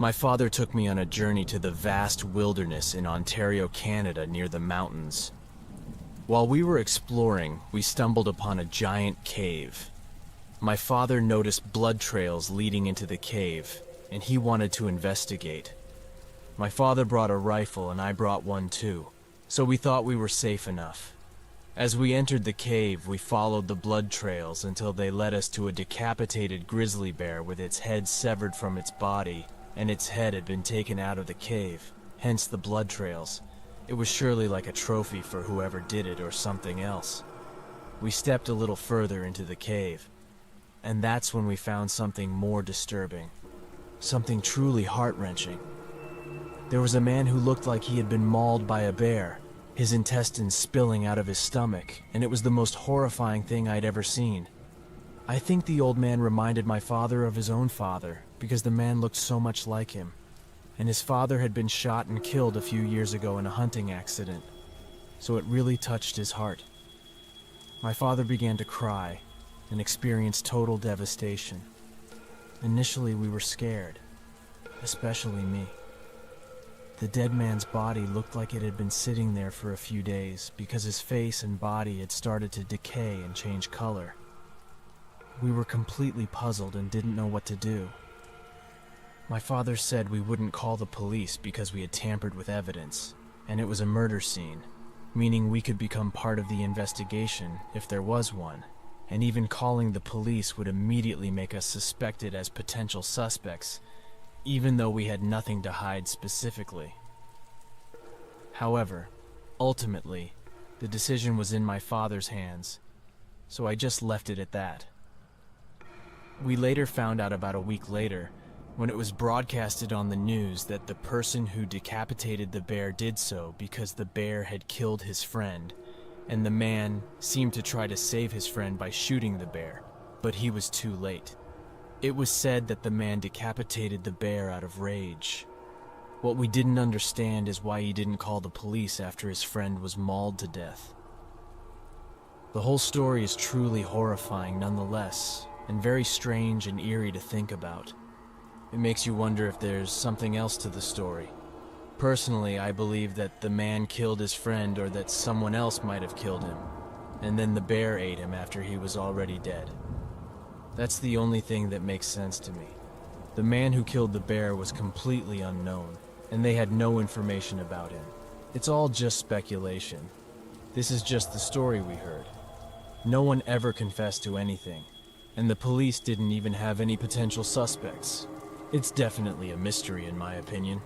My father took me on a journey to the vast wilderness in Ontario, Canada, near the mountains. While we were exploring, we stumbled upon a giant cave. My father noticed blood trails leading into the cave, and he wanted to investigate. My father brought a rifle and I brought one too, so we thought we were safe enough. As we entered the cave, we followed the blood trails until they led us to a decapitated grizzly bear with its head severed from its body, and its head had been taken out of the cave, hence the blood trails. It was surely like a trophy for whoever did it or something else. We stepped a little further into the cave, and that's when we found something more disturbing. Something truly heart-wrenching. There was a man who looked like he had been mauled by a bear, his intestines spilling out of his stomach, and it was the most horrifying thing I'd ever seen. I think the old man reminded my father of his own father, because the man looked so much like him, and his father had been shot and killed a few years ago in a hunting accident, so it really touched his heart. My father began to cry and experienced total devastation. Initially we were scared, especially me. The dead man's body looked like it had been sitting there for a few days because his face and body had started to decay and change color. We were completely puzzled and didn't know what to do. My father said we wouldn't call the police because we had tampered with evidence, and it was a murder scene, meaning we could become part of the investigation if there was one, and even calling the police would immediately make us suspected as potential suspects, even though we had nothing to hide specifically. However, ultimately, the decision was in my father's hands, so I just left it at that. We later found out about a week later, when it was broadcasted on the news, that the person who decapitated the bear did so because the bear had killed his friend, and the man seemed to try to save his friend by shooting the bear, but he was too late. It was said that the man decapitated the bear out of rage. What we didn't understand is why he didn't call the police after his friend was mauled to death. The whole story is truly horrifying nonetheless, and very strange and eerie to think about. It makes you wonder if there's something else to the story. Personally, I believe that the man killed his friend or that someone else might have killed him, and then the bear ate him after he was already dead. That's the only thing that makes sense to me. The man who killed the bear was completely unknown, and they had no information about him. It's all just speculation. This is just the story we heard. No one ever confessed to anything, and the police didn't even have any potential suspects. It's definitely a mystery in my opinion.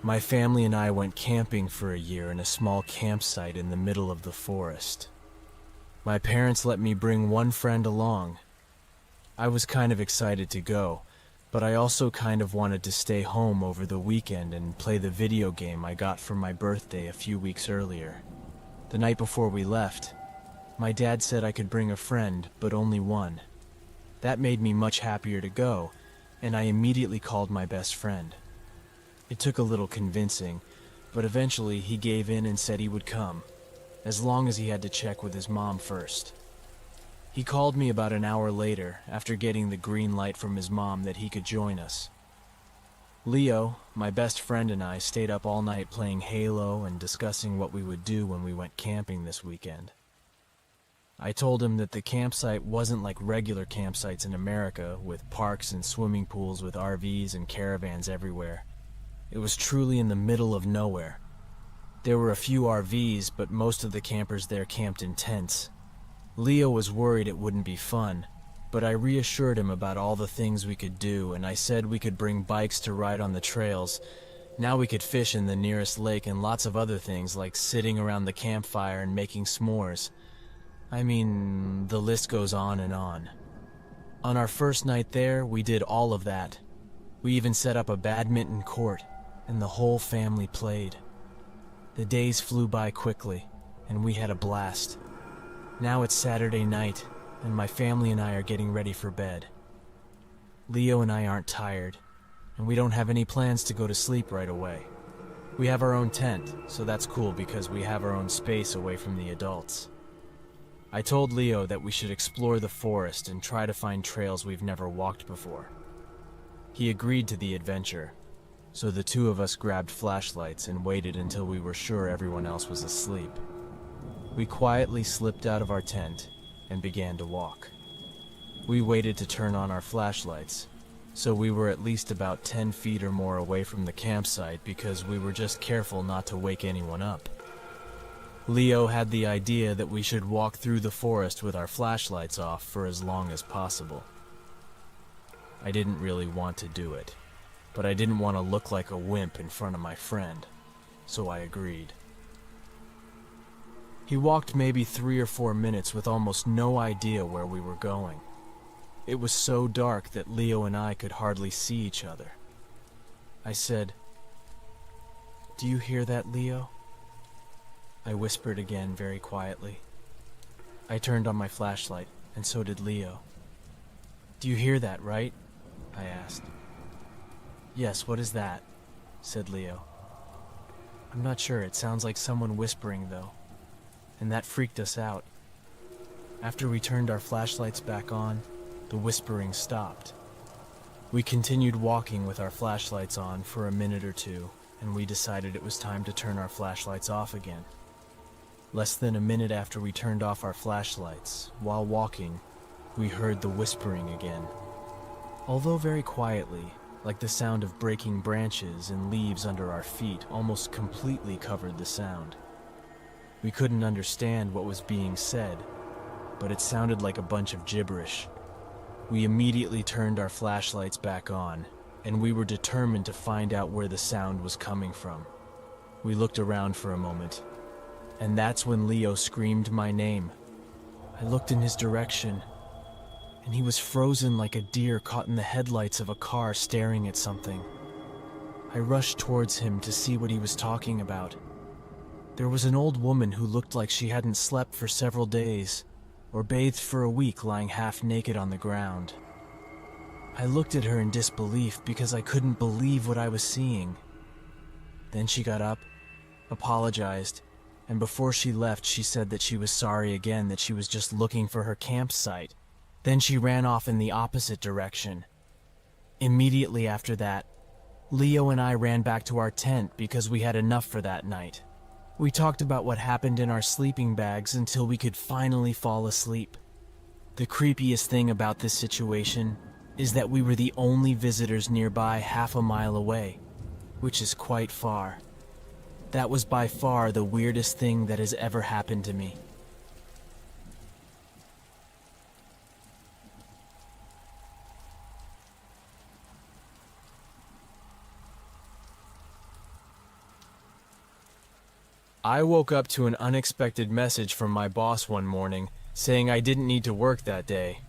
My family and I went camping for a year in a small campsite in the middle of the forest. My parents let me bring one friend along. I was kind of excited to go, but I also kind of wanted to stay home over the weekend and play the video game I got for my birthday a few weeks earlier. The night before we left, my dad said I could bring a friend, but only one. That made me much happier to go, and I immediately called my best friend. It took a little convincing, but eventually he gave in and said he would come, as long as he had to check with his mom first. He called me about an hour later, after getting the green light from his mom that he could join us. Leo, my best friend, and I stayed up all night playing Halo and discussing what we would do when we went camping this weekend. I told him that the campsite wasn't like regular campsites in America, with parks and swimming pools with RVs and caravans everywhere. It was truly in the middle of nowhere. There were a few RVs, but most of the campers there camped in tents. Leo was worried it wouldn't be fun, but I reassured him about all the things we could do, and I said we could bring bikes to ride on the trails. Now we could fish in the nearest lake and lots of other things like sitting around the campfire and making s'mores. I mean, the list goes on and on. On our first night there, we did all of that. We even set up a badminton court, and the whole family played. The days flew by quickly, and we had a blast. Now it's Saturday night, and my family and I are getting ready for bed. Leo and I aren't tired, and we don't have any plans to go to sleep right away. We have our own tent, so that's cool because we have our own space away from the adults. I told Leo that we should explore the forest and try to find trails we've never walked before. He agreed to the adventure, so the two of us grabbed flashlights and waited until we were sure everyone else was asleep. We quietly slipped out of our tent and began to walk. We waited to turn on our flashlights, so we were at least about 10 feet or more away from the campsite because we were just careful not to wake anyone up. Leo had the idea that we should walk through the forest with our flashlights off for as long as possible. I didn't really want to do it, but I didn't want to look like a wimp in front of my friend, so I agreed. He walked maybe 3 or 4 minutes with almost no idea where we were going. It was so dark that Leo and I could hardly see each other. I said, "Do you hear that, Leo?" I whispered again very quietly. I turned on my flashlight, and so did Leo. "Do you hear that, right?" I asked. "Yes, what is that?" said Leo. "I'm not sure, it sounds like someone whispering though, and that freaked us out. After we turned our flashlights back on, the whispering stopped. We continued walking with our flashlights on for a minute or two, and we decided it was time to turn our flashlights off again. Less than a minute after we turned off our flashlights, while walking, we heard the whispering again. Although very quietly, like the sound of breaking branches and leaves under our feet almost completely covered the sound. We couldn't understand what was being said, but it sounded like a bunch of gibberish. We immediately turned our flashlights back on, and we were determined to find out where the sound was coming from. We looked around for a moment, and that's when Leo screamed my name. I looked in his direction, and he was frozen like a deer caught in the headlights of a car staring at something. I rushed towards him to see what he was talking about. There was an old woman who looked like she hadn't slept for several days, or bathed for a week lying half naked on the ground. I looked at her in disbelief because I couldn't believe what I was seeing. Then she got up, apologized, and before she left she said that she was sorry again, that she was just looking for her campsite. Then she ran off in the opposite direction. Immediately after that, Leo and I ran back to our tent because we had enough for that night. We talked about what happened in our sleeping bags until we could finally fall asleep. The creepiest thing about this situation is that we were the only visitors nearby half a mile away, which is quite far. That was by far the weirdest thing that has ever happened to me. I woke up to an unexpected message from my boss one morning saying I didn't need to work that day.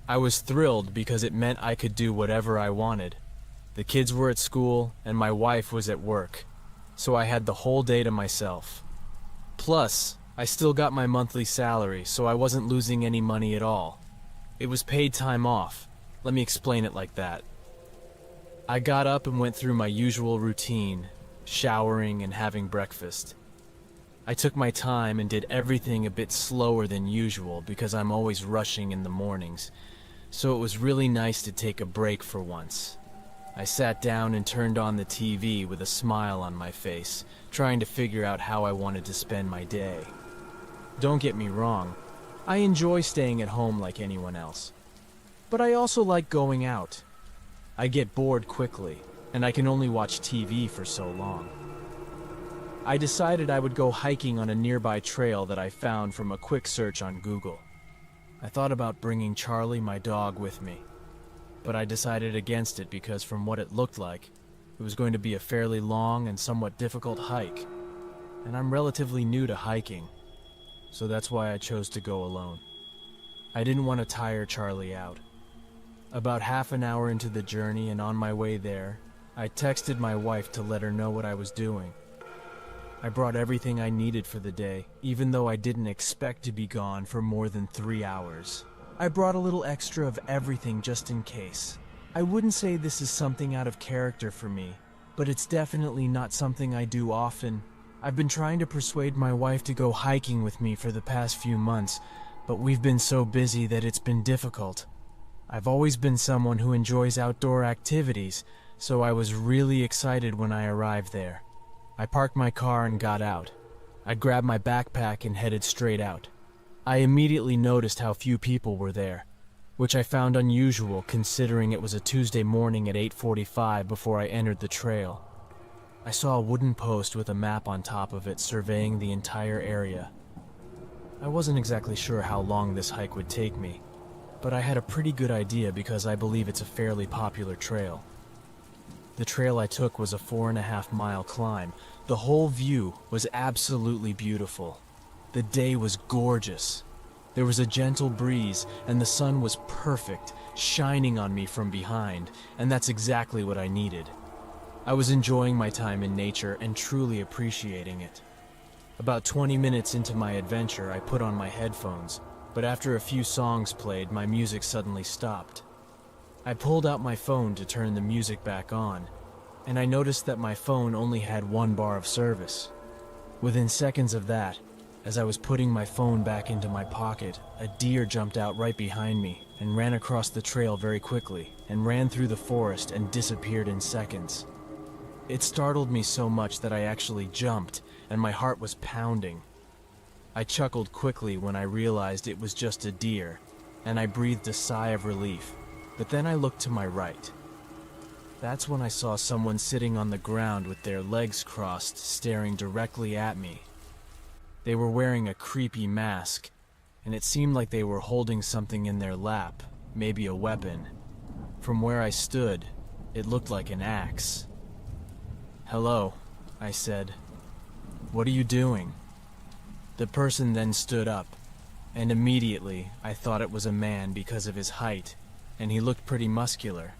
I was thrilled because it meant I could do whatever I wanted. The kids were at school and my wife was at work, so I had the whole day to myself. Plus, I still got my monthly salary, so I wasn't losing any money at all. It was paid time off. Let me explain it like that. I got up and went through my usual routine, showering and having breakfast. I took my time and did everything a bit slower than usual because I'm always rushing in the mornings, so it was really nice to take a break for once. I sat down and turned on the TV with a smile on my face, trying to figure out how I wanted to spend my day. Don't get me wrong, I enjoy staying at home like anyone else, but I also like going out. I get bored quickly, and I can only watch TV for so long. I decided I would go hiking on a nearby trail that I found from a quick search on Google. I thought about bringing Charlie, my dog, with me, but I decided against it because from what it looked like, it was going to be a fairly long and somewhat difficult hike, and I'm relatively new to hiking, so that's why I chose to go alone. I didn't want to tire Charlie out. About half an hour into the journey and on my way there, I texted my wife to let her know what I was doing. I brought everything I needed for the day, even though I didn't expect to be gone for more than 3 hours. I brought a little extra of everything just in case. I wouldn't say this is something out of character for me, but it's definitely not something I do often. I've been trying to persuade my wife to go hiking with me for the past few months, but we've been so busy that it's been difficult. I've always been someone who enjoys outdoor activities, so I was really excited when I arrived there. I parked my car and got out. I grabbed my backpack and headed straight out. I immediately noticed how few people were there, which I found unusual considering it was a Tuesday morning at 8:45 before I entered the trail. I saw a wooden post with a map on top of it surveying the entire area. I wasn't exactly sure how long this hike would take me, but I had a pretty good idea because I believe it's a fairly popular trail. The trail I took was a 4.5-mile climb. The whole view was absolutely beautiful. The day was gorgeous. There was a gentle breeze and the sun was perfect, shining on me from behind, and that's exactly what I needed. I was enjoying my time in nature and truly appreciating it. About 20 minutes into my adventure, I put on my headphones, but after a few songs played, my music suddenly stopped. I pulled out my phone to turn the music back on, and I noticed that my phone only had 1 bar of service. Within seconds of that, as I was putting my phone back into my pocket, a deer jumped out right behind me and ran across the trail very quickly and ran through the forest and disappeared in seconds. It startled me so much that I actually jumped, and my heart was pounding. I chuckled quickly when I realized it was just a deer, and I breathed a sigh of relief, but then I looked to my right. That's when I saw someone sitting on the ground with their legs crossed, staring directly at me. They were wearing a creepy mask, and it seemed like they were holding something in their lap, maybe a weapon. From where I stood, it looked like an axe. "Hello," I said. "What are you doing?" The person then stood up, and immediately I thought it was a man because of his height, and he looked pretty muscular.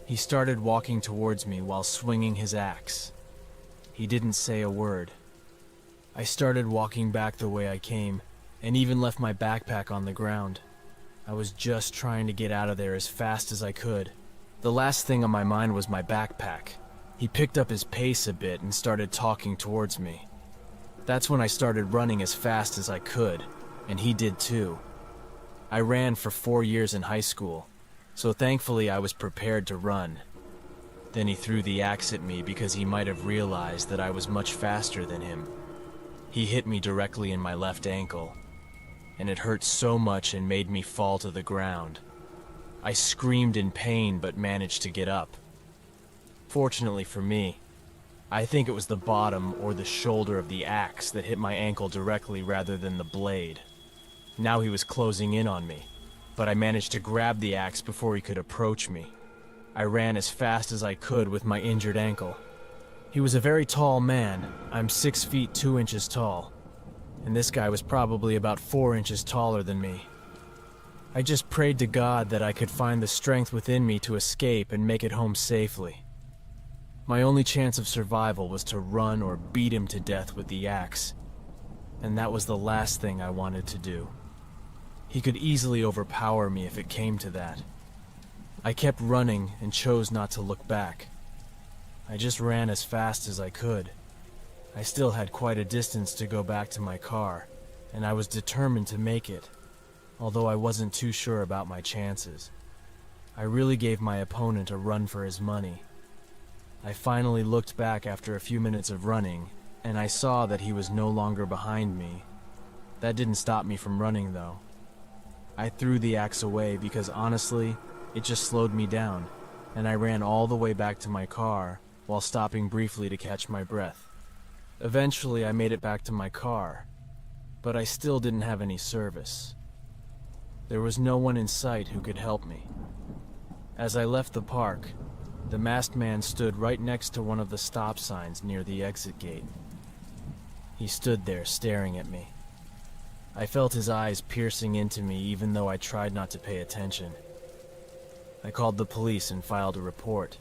He started walking towards me while swinging his axe. He didn't say a word. I started walking back the way I came, and even left my backpack on the ground. I was just trying to get out of there as fast as I could. The last thing on my mind was my backpack. He picked up his pace a bit and started talking towards me. That's when I started running as fast as I could, and he did too. I ran for 4 years in high school, so thankfully I was prepared to run. Then he threw the axe at me because he might have realized that I was much faster than him. He hit me directly in my left ankle, and it hurt so much and made me fall to the ground. I screamed in pain but managed to get up. Fortunately for me, I think it was the bottom or the shoulder of the axe that hit my ankle directly rather than the blade. Now he was closing in on me, but I managed to grab the axe before he could approach me. I ran as fast as I could with my injured ankle. He was a very tall man. I'm 6 feet 2 inches tall, and this guy was probably about 4 inches taller than me. I just prayed to God that I could find the strength within me to escape and make it home safely. My only chance of survival was to run or beat him to death with the axe, and that was the last thing I wanted to do. He could easily overpower me if it came to that. I kept running and chose not to look back. I just ran as fast as I could. I still had quite a distance to go back to my car, and I was determined to make it, although I wasn't too sure about my chances. I really gave my opponent a run for his money. I finally looked back after a few minutes of running, and I saw that he was no longer behind me. That didn't stop me from running, though. I threw the axe away because honestly, it just slowed me down, and I ran all the way back to my car while stopping briefly to catch my breath. Eventually, I made it back to my car, but I still didn't have any service. There was no one in sight who could help me. As I left the park, the masked man stood right next to one of the stop signs near the exit gate. He stood there staring at me. I felt his eyes piercing into me even though I tried not to pay attention. I called the police and filed a report.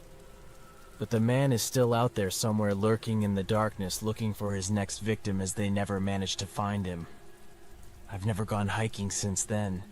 But the man is still out there somewhere lurking in the darkness looking for his next victim as they never managed to find him. I've never gone hiking since then.